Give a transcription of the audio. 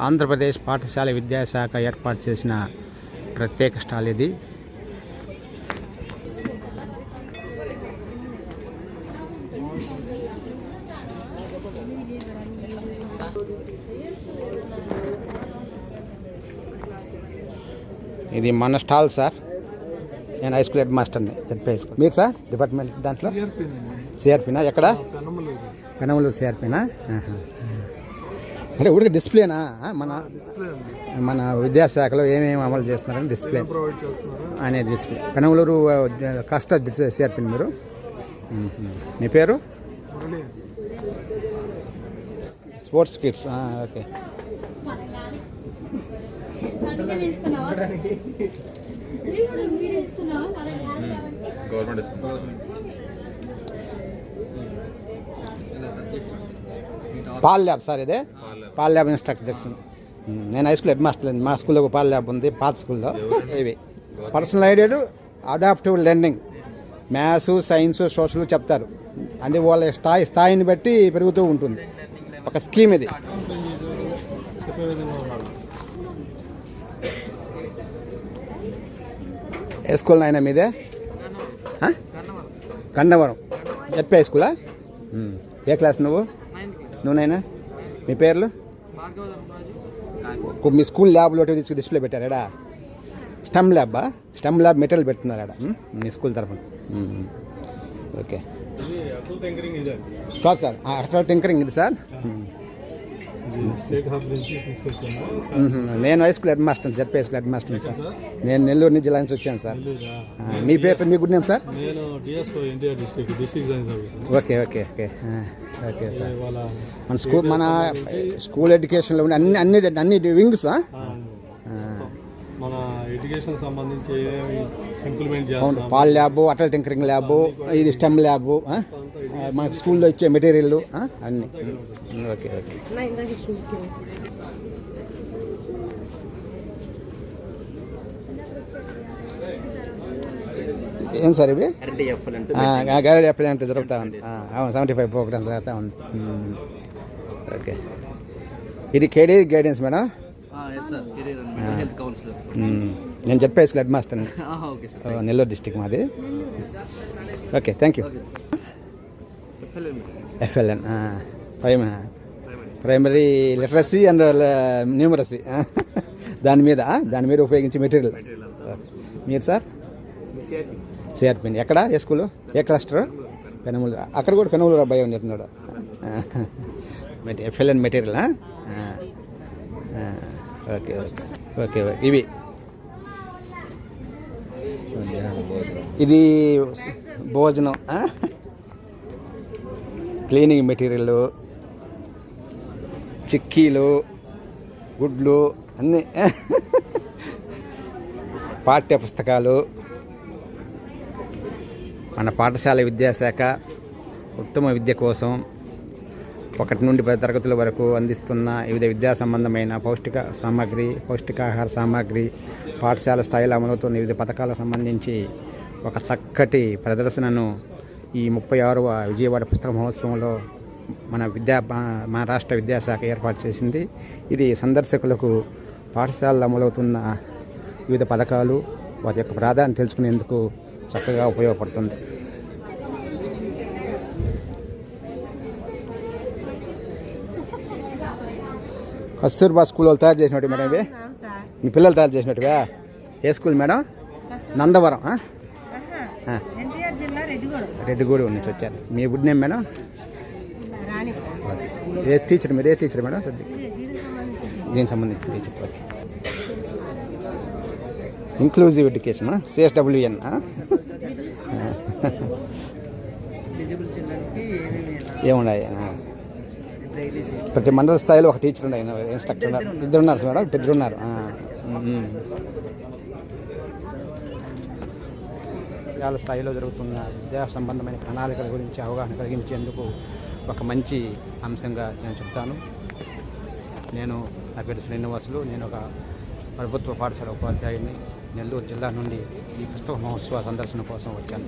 ఆంధ్రప్రదేశ్ పాఠశాల విద్యాశాఖ ఏర్పాటు చేసిన ప్రత్యేక స్టాల్ ఇది. ఇది మన స్టాల్ సార్. నేను హై స్కూల్ హెడ్ మాస్టర్ని, హెడ్ స్కూల్. మీరు సార్ డిపార్ట్మెంట్ దాంట్లో సిఆర్పీనా? ఎక్కడ? పెనమలూరు సిఆర్పీనా? అంటే ఊరికి డిస్ప్లేనా? మన విద్యాశాఖలో ఏమేమి అమలు చేస్తున్నారని డిస్ప్లే అనేది డిస్ప్లే. పెనమలూరు కష్ట సిఆర్పీ. మీరు మీ పేరు? Sports kits. ఓకే. పాల్ ల్యాబ్ సార్, ఇదే పాల్ ల్యాబ్ ఇన్స్ట్రక్టర్ చేస్తున్నాను. నేను హై స్కూల్ హెడ్ మాస్టర్. మా స్కూల్లో ఒక పాల్ ల్యాబ్ ఉంది, పాత స్కూల్లో. ఇవి personal aided adaptive learning, maths, science, social చెప్తారు. అది వాళ్ళ స్థాయిని బట్టి పెరుగుతూ ఉంటుంది. ఒక స్కీమ్ ఇది. ఏ స్కూల్ నాయన మీదే? గన్నవరం చెప్పే స్కూలా? ఏ క్లాస్ నువ్వునైనా? మీ పేర్లు? మీ స్కూల్ ల్యాబ్లో డిస్ప్లే పెట్టారా? స్టెమ్ ల్యాబా? స్టెమ్ ల్యాబ్ మెటీరియల్ పెడుతున్నారా మీ స్కూల్ తరఫున? ఓకే కాదు సార్, అట్లా టింకరింగ్ ఇది సార్. నేను high school head master, ZP high school head master sir. నేను నెల్లూరు జిల్లా నుంచి వచ్చాను సార్. మీ పేరు సార్? మీ good name sir? Okay okay okay okay sir. మన స్కూల్ ఎడ్యుకేషన్లో ఉండే అన్ని వింగ్స్ మన ఎడ్యుకేషన్ సంబంధించి implement PAL lab, Atal tinkering lab, ఇది స్టెమ్ ల్యాబ్, మన స్కూల్లో ఇచ్చే మెటీరియల్ అన్నీ. Okay okay. ఏం సార్ ఇవి? గైడ్ ఎఫ్ఎల్ అంటే జరుగుతూ ఉంది. అవును, 75 ప్రోగ్రామ్స్ జరుగుతూ ఉంది. ఓకే. ఇది కెరీర్ గైడెన్స్ మేడం? నేను చెప్పే స్కూల్ హెడ్ మాస్టర్ని, నెల్లూరు డిస్టిక్ మాది. Okay, thank you. FLN primary literacy and numeracy, దాని మీద ఉపయోగించే మెటీరియల్. మీరు సార్? సిఆర్పి. ఎక్కడ? ఏ స్కూలు? ఏ క్లస్టర్? పెనమూలు. అక్కడ కూడా పెనమూలు అబ్బాయి ఉన్నట్టున్నాడు. FLN material. Okay okay okay. ఇది భోజనం, క్లీనింగ్ మెటీరియల్, చిక్కీలు, గుడ్లు అన్నీ, పాఠ్య పుస్తకాలు. మన పాఠశాల విద్యాశాఖ ఉత్తమ విద్య కోసం 1 నుండి 10 తరగతుల వరకు అందిస్తున్న వివిధ విద్యా సంబంధమైన పౌష్టికాహార సామాగ్రి, పాఠశాల స్థాయిలో అమలవుతున్న వివిధ పథకాలకు సంబంధించి ఒక చక్కటి ప్రదర్శనను ఈ 36వ విజయవాడ పుస్తక మహోత్సవంలో మన రాష్ట్ర విద్యాశాఖ ఏర్పాటు చేసింది. ఇది సందర్శకులకు పాఠశాలలో అమలవుతున్న వివిధ పథకాలు, వాటి యొక్క ప్రాధాన్యత తెలుసుకునేందుకు చక్కగా ఉపయోగపడుతుంది. కస్తూర్బా స్కూల్ వాళ్ళు తయారు చేసినట్టు మేడం ఇవి? మీ పిల్లలు తయారు చేసినట్టువా? ఏ స్కూల్ మేడం? నందవరం. రెడ్డిగూడెం నుంచి వచ్చారు. మీ గుడ్ నేమ్ మేడం? ఏ టీచర్? మీరు ఏ టీచర్ మేడం? సబ్జెక్ట్ దీనికి సంబంధించిన teacher. Okay. Inclusive education, CSWN. ఏమున్నాయి? ప్రతి మండల స్థాయిలో ఒక టీచర్ ఉన్నాయి, ఇన్స్ట్రక్టర్ ఉన్నారు. 2 ఉన్నారు మేడం, 2 ఉన్నారు. విద్యాలయ స్థాయిలో జరుగుతున్న విద్యా సంబంధమైన ప్రణాళికల గురించి అవగాహన కలిగించేందుకు ఒక మంచి అంశంగా నేను చెప్తాను. నా పేరు శ్రీనివాసులు. నేను ఒక ప్రభుత్వ పాఠశాల ఉపాధ్యాయుడిని. నెల్లూరు జిల్లా నుండి ఈ పుస్తక మహోత్సవ సందర్శన కోసం వచ్చాను.